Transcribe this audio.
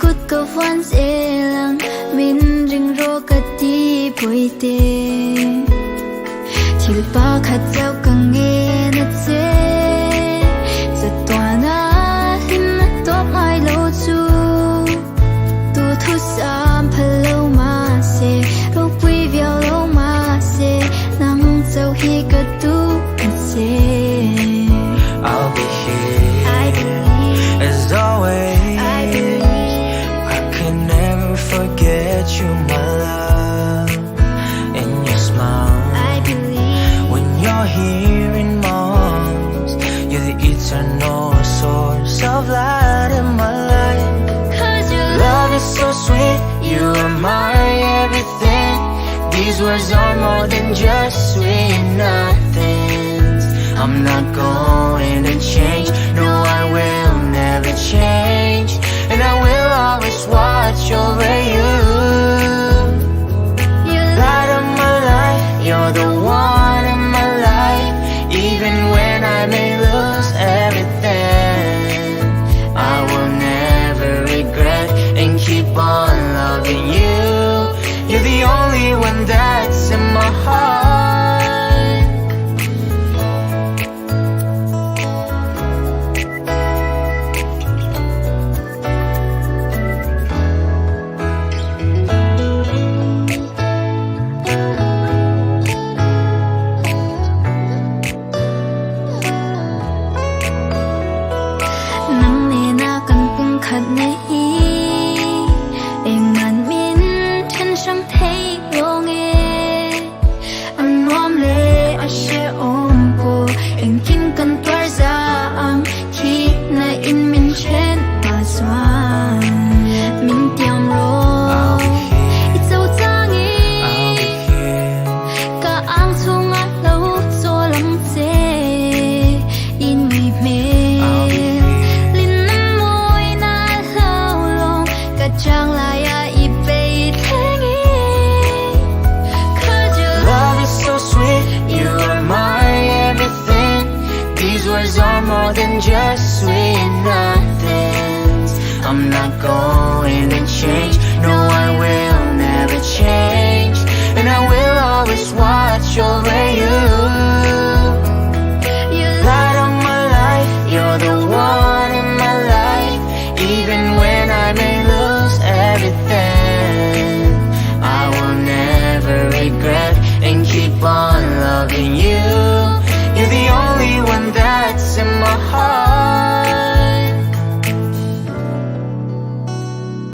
kut ka van zelang min ring ro ka ti poi te thil pa khat chau ka nge na che za twa na hin na top mai lo chu tu thu sam phalo ma se ro pui viao lo ma se nang chau hi ka tu se I'll be here, I believe, as always. I believe, I can never forget you, my love, and your smile. I believe, When you're here in my arms, you're the eternal source of light in my life. 'cause your Love is so sweet, you are my everything. These words are more than just sweet nothings. I'm not going to change, no I will never change, and I will always watch over you. Light of my life, you're the one in my life. Even when I may lose everything, I will never regret and keep on loving you. You're the only one that's in my heart. nắng nề na cần cung khát nề hi em ngàn min thân sang thấy lo nghe anh nuông lệ anh sẽ ôm cô em kín cần tua ra ang khi na in min chen ta xoan min tiêm lo ít dấu trang ý cả ang chung anh lâu cho lắm dễ in mi mê chẳng lại ai bay thế nghĩ. 'Cause your Love is so sweet, you are my everything. These words are more than just sweet nothings. I'm not going to change,